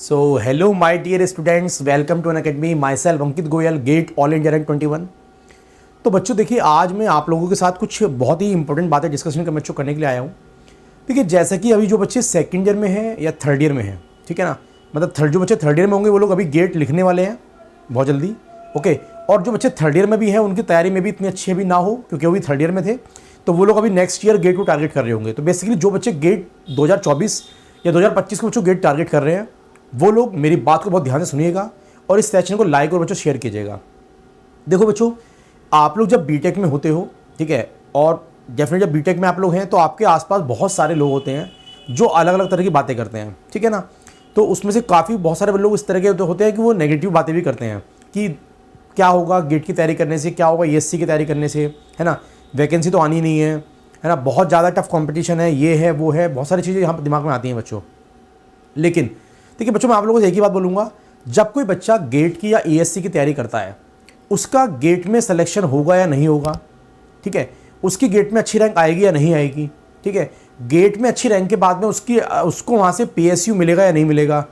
So hello my dear students, welcome to N academy. Myself Ankit Goyal, GATE all India rank 21। तो बच्चों देखिए, आज मैं आप लोगों के साथ कुछ बहुत ही इंपॉर्टेंट बातें डिस्कशन बच्चों करने के लिए आया हूँ। देखिए, जैसा कि अभी जो बच्चे सेकंड ईयर में हैं या थर्ड ईयर में हैं, ठीक है ना, मतलब जो बच्चे थर्ड ईयर में होंगे वो लोग अभी गेट लिखने वाले हैं बहुत जल्दी। ओके, और जो बच्चे थर्ड ईयर में भी हैं उनकी तैयारी में भी इतनी अच्छी अभी ना हो, क्योंकि वो भी थर्ड ईयर में थे, तो वो लोग अभी नेक्स्ट ईयर गेट को टारगेट कर रहे होंगे। तो बेसिकली जो बच्चे गेट 2024 या 2025 को बच्चों गेट टारगेट कर रहे हैं, वो लोग मेरी बात को बहुत ध्यान से सुनिएगा और इस सेशन को लाइक और बच्चों शेयर कीजिएगा। देखो बच्चों, आप लोग जब बीटेक में होते हो, ठीक है, और डेफिनेटली जब बीटेक में आप लोग हैं तो आपके आसपास बहुत सारे लोग होते हैं जो अलग अलग तरह की बातें करते हैं, ठीक है ना। तो उसमें से बहुत सारे लोग इस तरह के होते हैं कि वो नेगेटिव बातें भी करते हैं कि क्या होगा गेट की तैयारी करने से, क्या होगा ईएससी की तैयारी करने से, है ना, वैकेंसी तो आनी नहीं है ना, बहुत ज़्यादा टफ कंपटीशन है, ये है वो है, बहुत सारी चीज़ें यहाँ पर दिमाग में आती हैं बच्चों। लेकिन देखिए बच्चों, मैं आप लोगों से एक ही बात बोलूँगा, जब कोई बच्चा गेट की या ईएससी की तैयारी करता है, उसका गेट में सिलेक्शन होगा या नहीं होगा, ठीक है, उसकी गेट में अच्छी रैंक आएगी या नहीं आएगी, ठीक है, गेट में अच्छी रैंक के बाद में उसको वहाँ से पीएसयू मिलेगा या नहीं मिलेगा,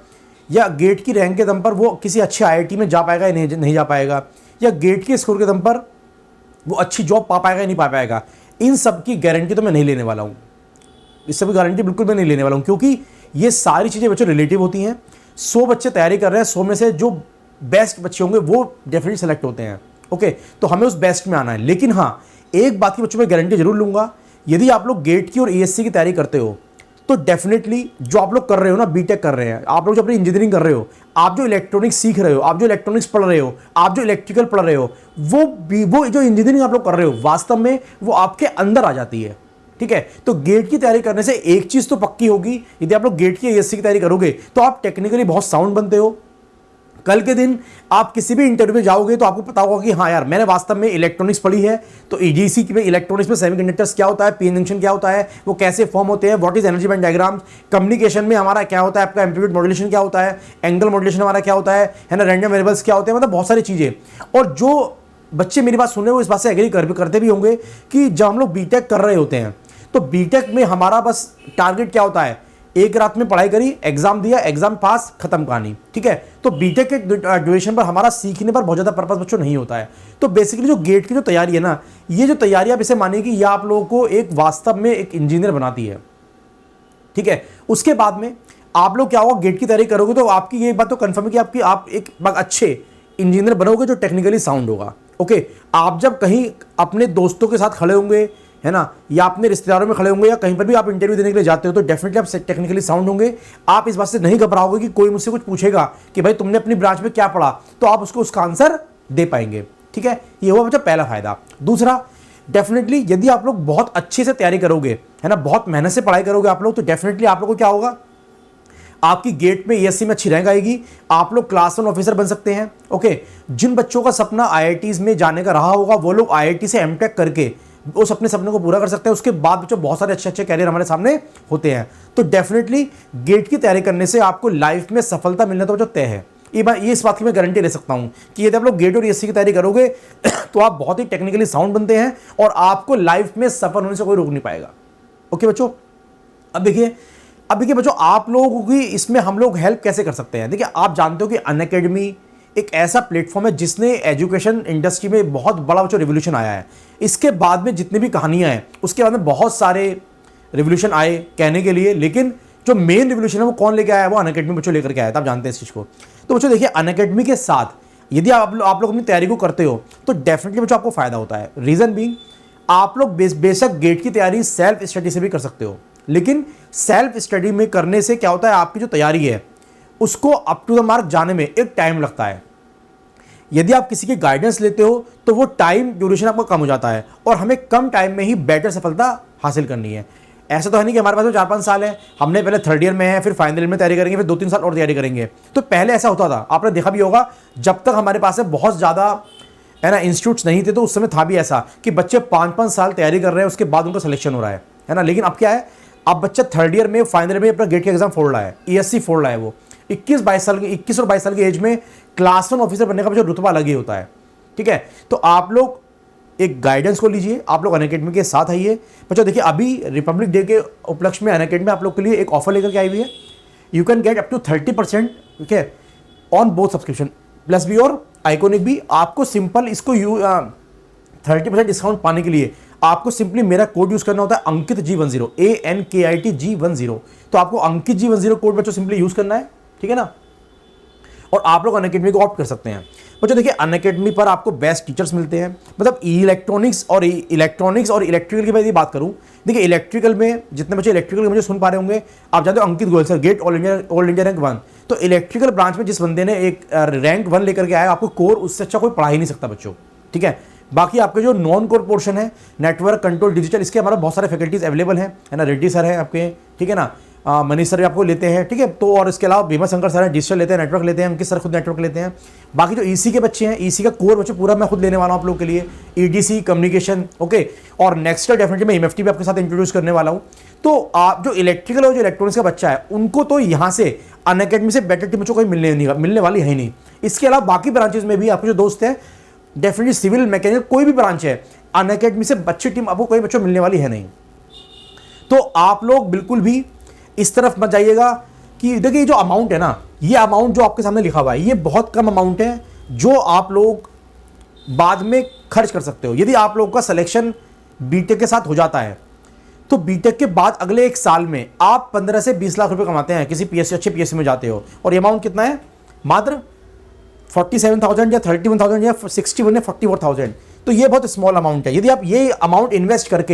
या गेट की रैंक के दम पर वो किसी अच्छे आईआईटी में जा पाएगा या नहीं जा पाएगा, या गेट के स्कोर के दम पर वो अच्छी जॉब पा पाएगा या नहीं पा पाएगा, इन सब की गारंटी तो मैं नहीं लेने वाला हूँ। इस सब की गारंटी बिल्कुल मैं नहीं लेने वाला हूँ, क्योंकि ये सारी चीज़ें बच्चों रिलेटिव होती हैं। 100 बच्चे तैयारी कर रहे हैं, 100 में से जो बेस्ट बच्चे होंगे वो डेफिनेटली सेलेक्ट होते हैं। ओके, तो हमें उस बेस्ट में आना है। लेकिन हाँ, एक बात की बच्चों में गारंटी जरूर लूँगा, यदि आप लोग गेट की और ईएससी की तैयारी करते हो तो डेफिनेटली जो आप लोग कर रहे हो ना, बीटेक कर रहे हैं, आप लोग जो अपनी इंजीनियरिंग कर रहे हो, आप जो इलेक्ट्रॉनिक्स सीख रहे हो, आप जो इलेक्ट्रॉनिक्स पढ़ रहे हो, आप जो इलेक्ट्रिकल पढ़ रहे हो, वो जो इंजीनियरिंग आप लोग कर रहे हो वास्तव में वो आपके अंदर आ जाती है, ठीक है। तो गेट की तैयारी करने से एक चीज तो पक्की होगी, यदि आप लोग गेट की ईएससी की तैयारी करोगे तो आप टेक्निकली बहुत साउंड बनते हो। कल के दिन आप किसी भी इंटरव्यू में जाओगे तो आपको पता होगा कि हाँ यार, मैंने वास्तव में इलेक्ट्रॉनिक्स पढ़ी है, तो ईजीसी में इलेक्ट्रॉनिक्स में सेमीकंडक्टर्स क्या होता है, पीएन जंक्शन क्या होता है, वो कैसे फॉर्म होते हैं, what is energy band diagram, communication में हमारा क्या होता है, आपका एम्पलीट्यूड मॉड्यूलेशन क्या होता है, एंगल मॉड्यूलेशन हमारा क्या होता है ना, रैंडम वेरिएबल्स क्या होते हैं, मतलब बहुत सारी चीजें। और जो बच्चे मेरी बात सुन रहे हैं वो इस बात से एग्री करते भी होंगे कि जब हम लोग बीटेक कर रहे होते हैं तो बीटेक में हमारा बस टारगेट क्या होता है, एक रात में पढ़ाई करी, एग्जाम दिया, एग्जाम पास, खत्म कहानी, ठीक है। तो बीटेक के ड्यूरेशन पर हमारा सीखने पर बहुत ज़्यादा पर्पस बच्चों नहीं होता है। तो बेसिकली जो गेट की जो तैयारी है ना, ये जो तैयारी आप इसे मानिए कि ये आप लोगों को एक वास्तव में एक इंजीनियर बनाती है, ठीक है। उसके बाद में आप लोग क्या होगा, गेट की तैयारी करोगे तो आपकी ये बात तो कंफर्म है कि आप एक अच्छे इंजीनियर बनोगे जो टेक्निकली साउंड होगा। ओके, आप जब कहीं अपने दोस्तों के साथ खड़े होंगे, है ना, या अपने रिश्तेदारों में खड़े होंगे, या कहीं पर भी आप इंटरव्यू देने के लिए जाते हो, तो डेफिनेटली आप टेक्निकली साउंड होंगे। आप इस बात से नहीं घबराओगे कि कोई मुझसे कुछ पूछेगा कि भाई तुमने अपनी ब्रांच में क्या पढ़ा, तो आप उसका आंसर दे पाएंगे, ठीक है। ये हुआ बच्चा पहला फायदा। दूसरा, डेफिनेटली यदि आप लोग बहुत अच्छे से तैयारी करोगे, है ना, बहुत मेहनत से पढ़ाई करोगे आप लोग, तो डेफिनेटली आप लोग को क्या होगा, आपकी गेट में ईएससी में अच्छी रैंक आएगी, आप लोग क्लास 1 ऑफिसर बन सकते हैं। ओके, जिन बच्चों का सपना आईआईटीज में जाने का रहा होगा वो लोग आईआईटी से एमटेक करके उस अपने सपने को पूरा कर सकते हैं। उसके बाद बच्चों बहुत सारे अच्छे अच्छे कैरियर हमारे सामने होते हैं। तो डेफिनेटली गेट की तैयारी करने से आपको लाइफ में सफलता मिलना तो बच्चों तय है। ये इस बात की मैं गारंटी ले सकता हूं कि यदि आप लोग गेट और ईएससी की तैयारी करोगे तो आप बहुत ही टेक्निकली साउंड बनते हैं और आपको लाइफ में सफल होने से कोई रोक नहीं पाएगा। ओके बच्चों, अब देखिए बच्चों, आप लोगों की इसमें हम लोग हेल्प कैसे कर सकते हैं। देखिए, आप जानते हो कि अनअकैडमी एक ऐसा प्लेटफॉर्म है जिसने एजुकेशन इंडस्ट्री में बहुत बड़ा बच्चों रिवोल्यूशन आया है। इसके बाद में जितनी भी कहानियां हैं उसके बाद में बहुत सारे रिवोल्यूशन आए कहने के लिए, लेकिन जो मेन रिवोल्यूशन है वो कौन लेके आया है, वो अनअकैडमी बच्चों लेकर के आया था। आप जानते हैं इस चीज़ को। तो बच्चों देखिए, अनअकैडमी के साथ यदि आप लोग अपनी तैयारी को करते हो तो डेफिनेटली बच्चों आपको फायदा होता है। रीजन बीइंग, आप लोग बेशक गेट की तैयारी सेल्फ स्टडी से भी कर सकते हो, लेकिन सेल्फ स्टडी में करने से क्या होता है, आपकी जो तैयारी है उसको अप टू द मार्क जाने में एक टाइम लगता है। यदि आप किसी की गाइडेंस लेते हो तो वो टाइम ड्यूरेशन आपका कम हो जाता है और हमें कम टाइम में ही बेटर सफलता हासिल करनी है। ऐसा तो है नहीं कि हमारे पास में 4-5 साल है, हमने पहले थर्ड ईयर में है, फिर फाइनल ईयर में तैयारी करेंगे, फिर 2-3 साल और तैयारी करेंगे। तो पहले ऐसा होता था, आपने देखा भी होगा, जब तक हमारे पास में बहुत ज़्यादा, है ना, इंस्टीट्यूट्स नहीं थे तो उस समय था भी ऐसा कि बच्चे 5-5 साल तैयारी कर रहे हैं, उसके बाद उनका सिलेक्शन हो रहा है ना। लेकिन अब क्या है, अब बच्चा थर्ड ईयर में, फाइनल ईयर में अपना गेट का एग्जाम फोड़ रहा है, ईएससी फोड़ रहा है। वो 21 और 22 साल की एज में क्लास 1 ऑफिसर बनने का जो रुतबा अलग ही होता है, ठीक है। तो आप लोग एक गाइडेंस को लीजिए, आप लोग अनअकैडमी के साथ आइए। बच्चों देखिए, अभी रिपब्लिक डे के उपलक्ष्य में अनअकैडमी आप लोग के लिए एक ऑफर लेकर के आई हुई है। You can get up to 30% ठीक है, ऑन बोथ सब्सक्रिप्शन प्लस भी और आइकॉनिक भी। आपको सिंपल इसको 30% डिस्काउंट पाने के लिए आपको सिंपली मेरा कोड यूज करना होता है अंकित G10, ANKIT G10। तो आपको अंकित G10 कोड बच्चों सिंपली यूज करना है, ठीक है ना, और आप लोग अनअकैडमी को ऑप्ट कर सकते हैं। बच्चों देखिए अनअकैडमी पर आपको बेस्ट टीचर्स मिलते हैं, मतलब इलेक्ट्रॉनिक्स और इलेक्ट्रिकल की मैं बात करूं, देखिए इलेक्ट्रिकल में जितने बच्चे इलेक्ट्रिकल मुझे सुन पा रहे होंगे, आप जानते हो Ankit Goyal sir GATE all India rank 1। तो इलेक्ट्रिकल ब्रांच में जिस बंदे ने एक रैंक 1 लेकर के आया, आपको कोर उससे अच्छा कोई पढ़ा ही नहीं सकता बच्चों, ठीक है। बाकी आपके जो नॉन कोर पोर्शन है, नेटवर्क कंट्रोल डिजिटल, इसके हमारा बहुत सारे फैकल्टीज अवेलेबल हैं, है ना। रेड्डी सर हैं आपके, ठीक है ना, मनीष सर भी आपको लेते हैं, ठीक है। तो और इसके अलावा भीमा शंकर सर हैं, डिजिटल लेते हैं, नेटवर्क लेते हैं, अंकित सर खुद नेटवर्क लेते हैं। बाकी जो ईसी के बच्चे हैं, ईसी का कोर बच्चे पूरा मैं खुद लेने वाला हूं आप लोग के लिए, ईडीसी कम्युनिकेशन, ओके। और नेक्स्ट डेफिनेटली मैं एमएफटी भी आपके साथ इंट्रोड्यूस करने वाला हूं। तो आप जो इलेक्ट्रिकल और जो इलेक्ट्रॉनिक्स का बच्चा है, उनको तो यहाँ से अनअकैडमी से बेटर टीम बच्चों कोई मिलने वाली है ही नहीं। इसके अलावा बाकी ब्रांचेस में भी आपके जो दोस्त हैं, डेफिनेटली सिविल मैकेनिकल कोई भी ब्रांच है, अनअकैडमी से अच्छी टीम आपको कोई बच्चों मिलने वाली है नहीं। तो आप लोग बिल्कुल भी इस तरफ मत जाइएगा कि देखिए जो अमाउंट है ना, ये अमाउंट जो आपके सामने लिखा हुआ है, ये बहुत कम अमाउंट है जो आप लोग बाद में खर्च कर सकते हो। यदि आप लोगों का सिलेक्शन बीटेक के साथ हो जाता है, तो बीटेक के बाद अगले 1 साल में आप 15 से 20 लाख रुपए कमाते हैं, किसी पीएससी अच्छे पीएससी में जाते हो, और ये अमाउंट कितना है, मात्र 47,000 या 31,000 या 61 या 44,000। तो ये बहुत स्मॉल अमाउंट है। यदि आप ये अमाउंट इन्वेस्ट करके,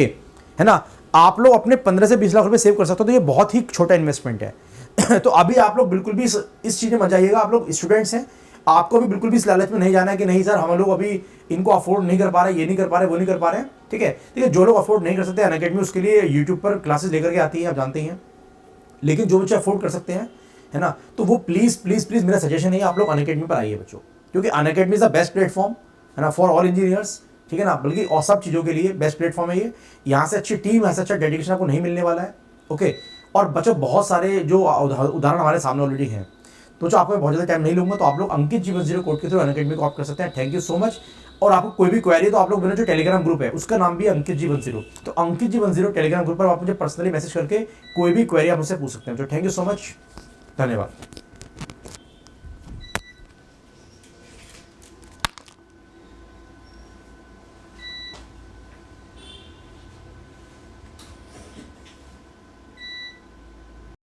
है ना, आप लोग अपने 15 से 20 लाख रुपए सेव कर सकते हो, तो ये बहुत ही छोटा इन्वेस्टमेंट है। तो अभी आप लोग बिल्कुल भी इस चीज़ में मत जाइएगा। आप लोग स्टूडेंट्स हैं, आपको भी बिल्कुल भी इस लालच में नहीं जाना है कि नहीं सर हम लोग अभी इनको अफोर्ड नहीं कर पा रहे, ये नहीं कर पा रहे, वो नहीं कर पा रहे, ठीक है। देखिए जो लोग अफोर्ड नहीं कर सकते, अनअकैडमी उसके लिए यूट्यूब पर क्लासेस लेकर के आती है, आप जानते हैं। लेकिन जो बच्चे अफोर्ड कर सकते हैं, है ना, तो वो प्लीज़ प्लीज़ प्लीज़ मेरा सजेशन है आप लोग अनअकैडमी पर आइए बच्चों, क्योंकि Unacademy is the best platform, है ना, फॉर ऑल इंजीनियर्स, ठीक है ना, बल्कि और सब चीज़ों के लिए बेस्ट प्लेटफॉर्म है ये। यहाँ से अच्छी टीम, यहाँ से अच्छा डेडिकेशन आपको नहीं मिलने वाला है, ओके। और बच्चों बहुत सारे जो उदाहरण हमारे सामने ऑलरेडी हैं, तो जो आपको बहुत ज़्यादा टाइम नहीं लूँगा, तो आप लोग अंकित G10 कोड के थ्रू अनअकैडमी को ऑप्ट कर सकते हैं। Thank you so much. और आपको कोई भी क्वेरी तो आप लोग मेरा जो टेलीग्राम ग्रुप है उसका नाम भी है अंकित G10, तो अंकित G10 टेलीग्राम ग्रुप पर आप मुझे पर्सनली मैसेज करके कोई भी क्वेरी आप मुझसे पूछ सकते हैं। तो थैंक यू सो मच, धन्यवाद।